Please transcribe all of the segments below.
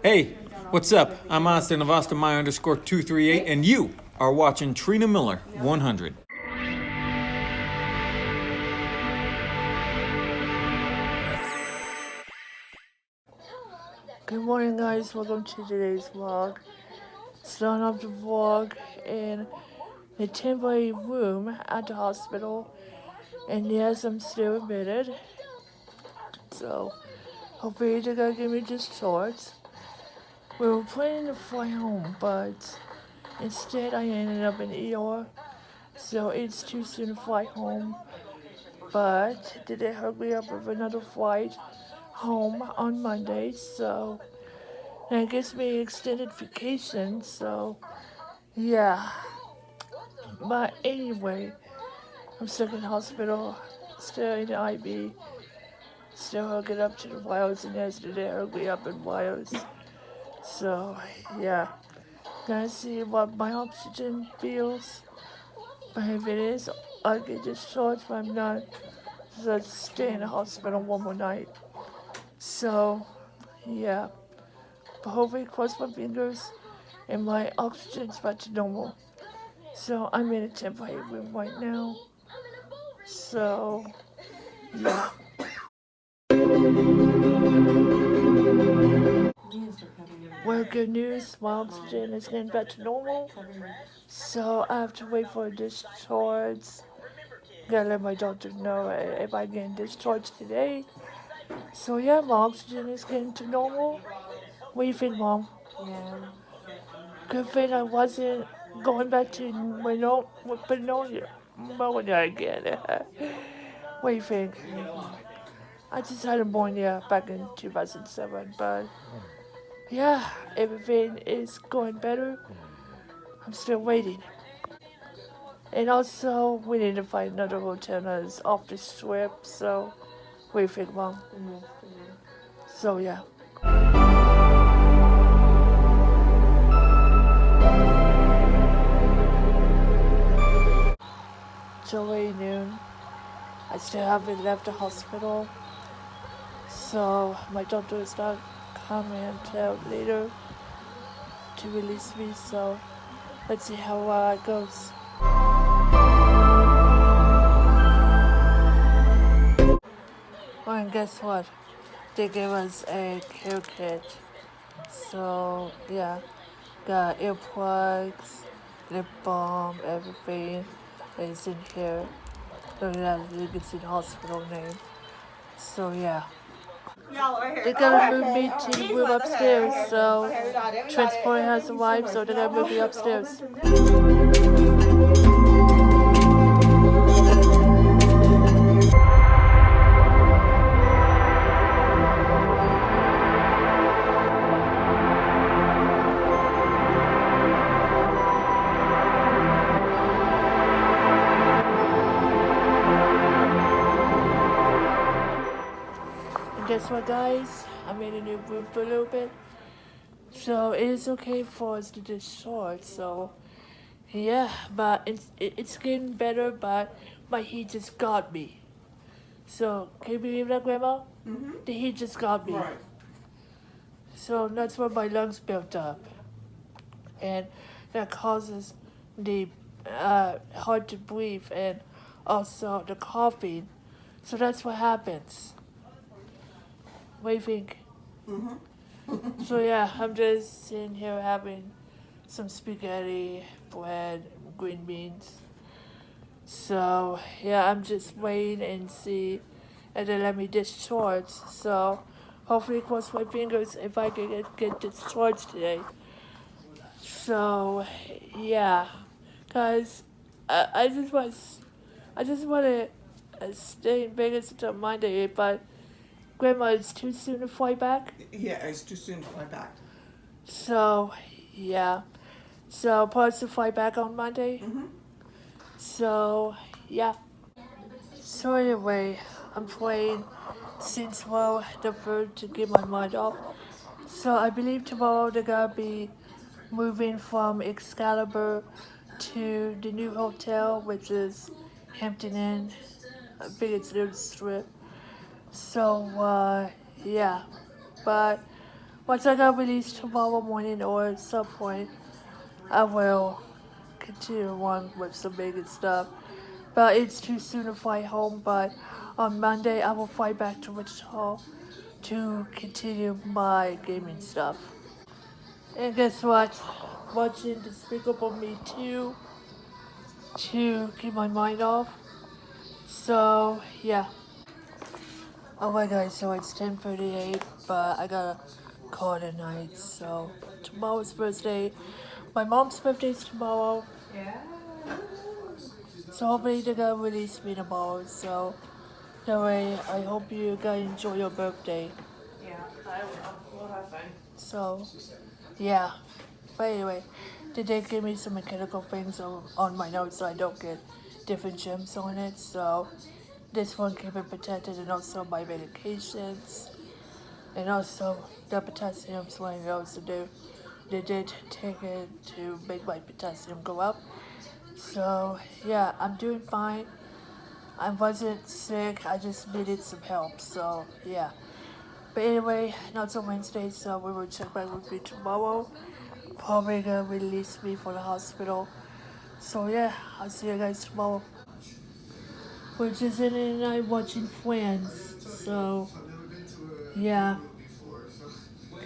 Hey, what's up? I'm Austin of Austin My underscore 238, and you are watching Trina Miller 100. Good morning, guys. Welcome to today's vlog. Starting off the vlog in the temporary room at the hospital, and yes, I'm still admitted. So, hopefully they're gonna give me discharge. We were planning to fly home, but instead I ended up in ER. So it's too soon to fly home. But they hook me up with another flight home on Monday, so that gives me extended vacation. So yeah. But anyway, I'm stuck in hospital, still in the IV, still hooking up to the wires, and yesterday I hooked me up in wires. So, yeah, gonna see what my oxygen feels. But if it is, I'll get discharged, but I'm not. So I'll stay in the hospital one more night. So, yeah, but hopefully cross my fingers and my oxygen's back to normal. So I'm in a temporary room right now. So, yeah. Well, good news, my oxygen is getting back to normal. So I have to wait for a discharge. Gotta let my doctor know if I get discharged today. So yeah, my oxygen is getting to normal. What do you think, Mom? Yeah. Good thing I wasn't going back to pneumonia again. What do you think? I just had pneumonia back in 2007, but yeah, everything is going better. I'm still waiting. And also, we need to find another hotel that's off the strip, so what do you think, Mom? So yeah. It's already noon. I still haven't left the hospital, so my doctor is not coming until later to release me, so let's see how it goes. Oh, and guess what? They gave us a care kit. So, yeah, got earplugs, lip balm, everything is in here. Look at that, you can see the hospital name. So, yeah. They're gonna move me to the room upstairs, so transport has arrived, so they're gonna move me upstairs. And guess what, guys? I'm in a new room for a little bit, so it is okay for us to discharge. So yeah, but it's getting better, but my heat just got me. So can you believe that, Grandma? Mm-hmm. The heat just got me. Right. So that's where my lungs built up, and that causes the hard to breathe and also the coughing. So that's what happens. What do you think? Mm-hmm. So yeah, I'm just sitting here having some spaghetti, bread, green beans. So yeah, I'm just waiting and see if they let me discharge. So hopefully cross my fingers if I can get discharged today. So yeah, guys, I just want to stay in Vegas until Monday, but Grandma, it's too soon to fly back. Yeah, it's too soon to fly back. So yeah, so plans to fly back on Monday. Mm-hmm. So yeah. So anyway, I'm playing Saints Row the Third to get my mind off. So I believe tomorrow they're gonna be moving from Excalibur to the new hotel, which is Hampton Inn. I think it's near the strip. So yeah, but once I got released tomorrow morning or at some point, I will continue on with some bigger stuff. But it's too soon to fly home. But on Monday, I will fly back to Wichita to continue my gaming stuff. And guess what? Watching Despicable Me 2 to keep my mind off. So, yeah. Oh my god, so it's 10:38, but I gotta call it a night. So, tomorrow's birthday. My mom's birthday's tomorrow. Yeah. So hopefully they're gonna release me tomorrow. So that way, I hope you guys enjoy your birthday. Yeah, I will. We'll have fun. So, yeah. But anyway, they did give me some mechanical things on my notes so I don't get different gems on it. So this one can be protected, and also my medications, and also the potassium's what I know to do. They did take it to make my potassium go up. So yeah, I'm doing fine. I wasn't sick, I just needed some help. So yeah. But anyway, now it's on Wednesday, so we will check back with you tomorrow. Probably gonna release me from the hospital. So yeah, I'll see you guys tomorrow. We're just in and I watching Friends. So yeah.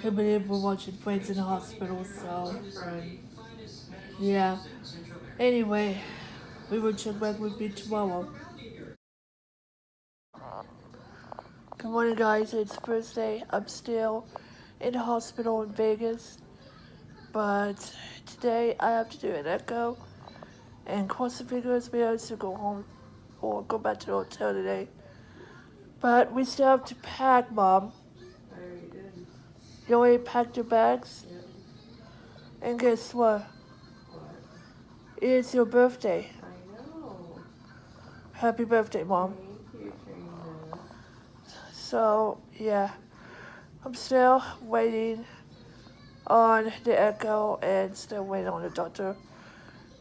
Can't believe we're watching Friends in the hospital, so yeah. Anyway, we will check back with you tomorrow. Good morning, guys. It's Thursday. I'm still in the hospital in Vegas, but today I have to do an echo and cross the fingers we have to go home or go back to the hotel today. But we still have to pack, Mom. I already did. You already packed your bags? Yep. And guess what? What? It's your birthday. I know. Happy birthday, Mom. Thank you, Trina. So, yeah. I'm still waiting on the echo and still waiting on the doctor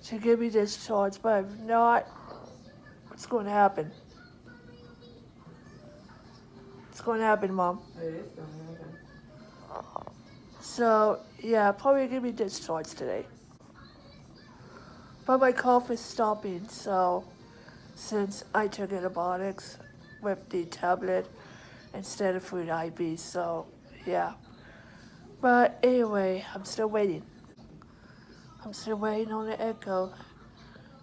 to give me discharge, but if not, what's going to happen? What's going to happen, Mom? It is going to happen. So, yeah, probably give me discharge today. But my cough is stopping, so since I took antibiotics with the tablet instead of food IV, so yeah. But anyway, I'm still waiting. I'm still waiting on the echo.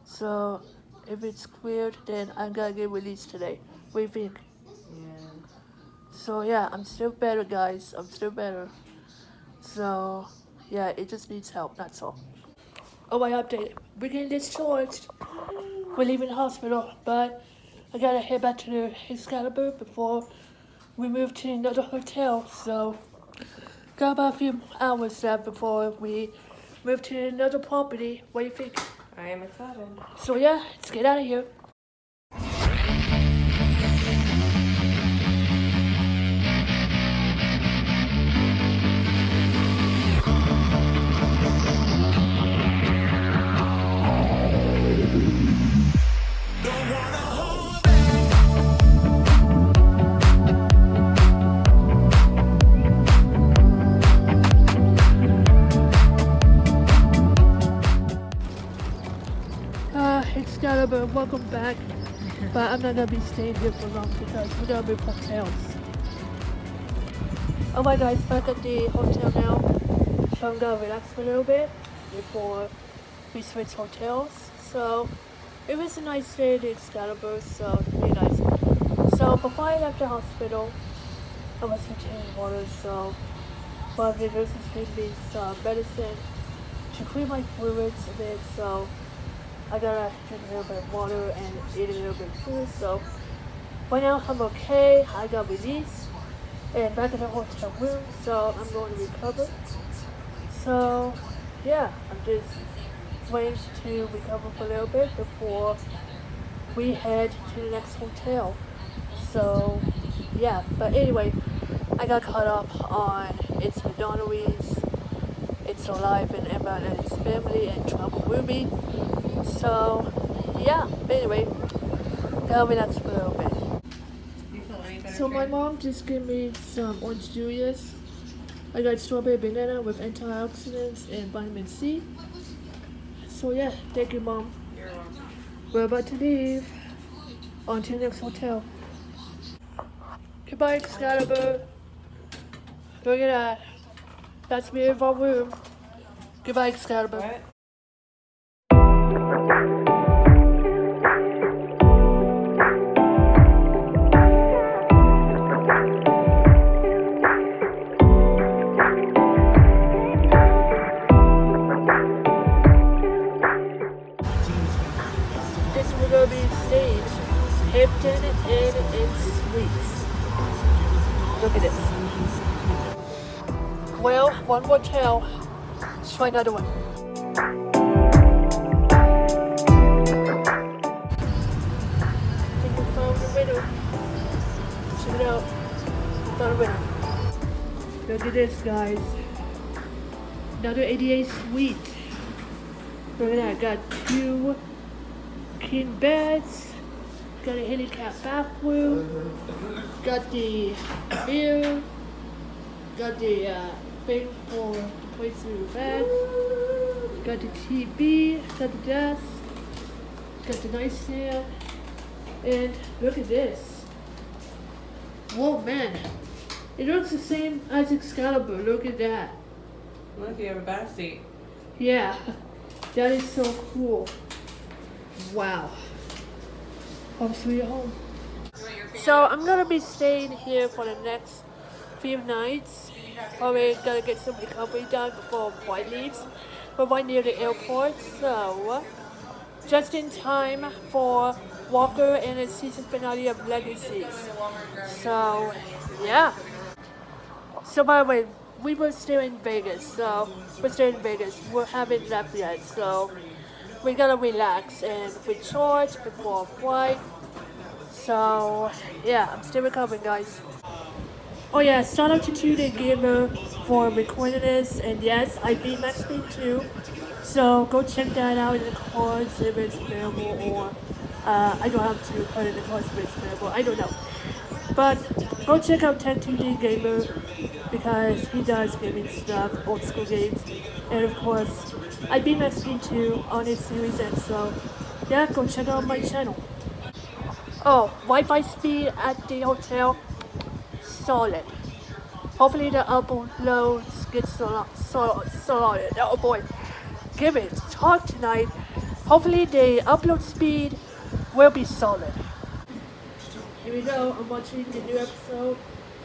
So if it's cleared, then I'm gonna get released today. What do you think? Yeah. So yeah, I'm still better, guys. I'm still better. So yeah, it just needs help, that's all. Oh, my update. We're getting discharged. We're leaving the hospital, but I gotta head back to the Excalibur before we move to another hotel. So got about a few hours left before we move to another property. What do you think? I am excited. So yeah, let's get out of here. Excalibur, welcome back. But I'm not gonna be staying here for long because we're gonna move hotels. Oh my guys, back at the hotel now. So I'm gonna relax for a little bit before we switch hotels. So it was a nice day at the Excalibur, so really nice. So before I left the hospital, I was retaining water, so one of the nurses gave me some medicine to clean my fluids a bit, so I gotta drink a little bit of water and eat a little bit of food. So right now I'm okay. I got released and back in the hotel room, so I'm going to recover. So yeah, I'm just waiting to recover for a little bit before we head to the next hotel. So yeah, but anyway, I got caught up on It's McDonald's, It's Alive, and Emma and his family, and Trouble Ruby. So yeah, but anyway, gotta relax for a little bit. You feel any better? So my Trina? mom just gave me some orange Julius, I got strawberry banana with antioxidants and vitamin C. So yeah, thank you, Mom. You're welcome. We're about to leave. On to the next hotel. Goodbye, Excalibur. Look at that. That's me in our room. Goodbye, Excalibur. What? This will go be staying Hampton Inn and Suites. Look at this. Well, one more tail. Let's try another one. I think we found the winner. Check it out. We found a winner. Look at this, guys. Another 88 suite. Look at that. Got 2 king beds. Got a handicap bathroom. Got the mirror. Got the thing for placing the beds. Got the TV. Got the desk. Got the nightstand. And look at this. Whoa, man. It looks the same as Excalibur. Look at that. Look, you have a back seat. Yeah. That is so cool. Wow. Home sweet home. So I'm gonna be staying here for the next few nights. Probably gonna get some recovery done before flight leaves. We're right near the airport, so just in time for Walker and the season finale of Legacies. So yeah. So by the way, we were still in Vegas, so we're still in Vegas. We haven't left yet, so we gotta relax and recharge before flight. So yeah, I'm still recovering, guys. Oh yeah, shout out to Tuesday Gamer for recording this, and yes, I beat Max Speed 2. So go check that out in the cards if it's available, or I don't have to put it in the cards if it's available. I don't know. But go check out 10 Gamer because he does gaming stuff, old school games, and of course, I beat Max Speed 2 on his Series X. So yeah, go check out my channel. Oh, Wi-Fi speed at the hotel, solid. Hopefully the uploads get solid. Oh boy, give it a talk tonight. Hopefully the upload speed will be solid. Here we go, I'm watching the new episode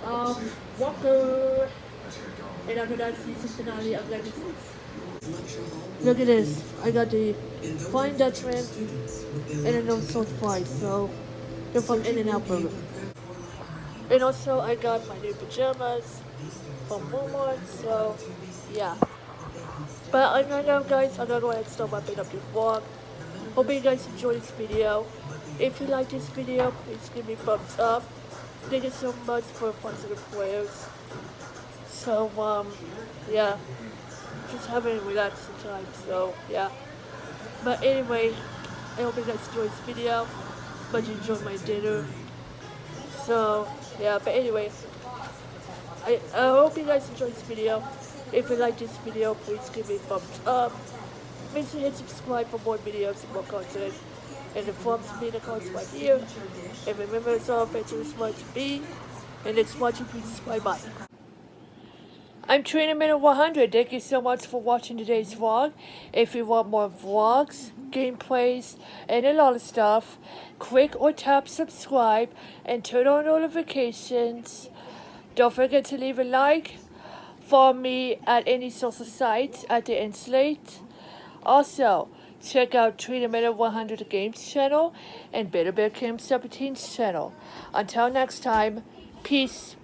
of Walker. And after that, season finale of Legacies. Look at this, I got the Flying Dutchman and a no salt fry, so they're from In-N-Out Burger. And also I got my new pajamas from Walmart, so yeah. But right now, guys, I'm gonna go ahead and start wrapping up this vlog. Hope you guys enjoyed this video. If you like this video, please give me a thumbs up. Thank you so much for positive prayers. So yeah, just having a relaxing time, so yeah. But anyway, I hope you guys enjoyed this video. But you enjoyed my dinner. So yeah, but anyway, I hope you guys enjoyed this video. If you like this video, please give me a thumbs up. Make sure to hit subscribe for more videos and more content. And the thumbs me the cards right here. And remember, it's all fancy and smart to be. And it's watching, please. Bye bye. I'm Trina Minute 100. Thank you so much for watching today's vlog. If you want more vlogs, gameplays, and a lot of stuff, click or tap subscribe and turn on notifications. Don't forget to leave a like. Follow me at any social sites at the Insulate. Also, check out Trina Minute 100 Games channel and Better Bear Kim 17's channel. Until next time, peace.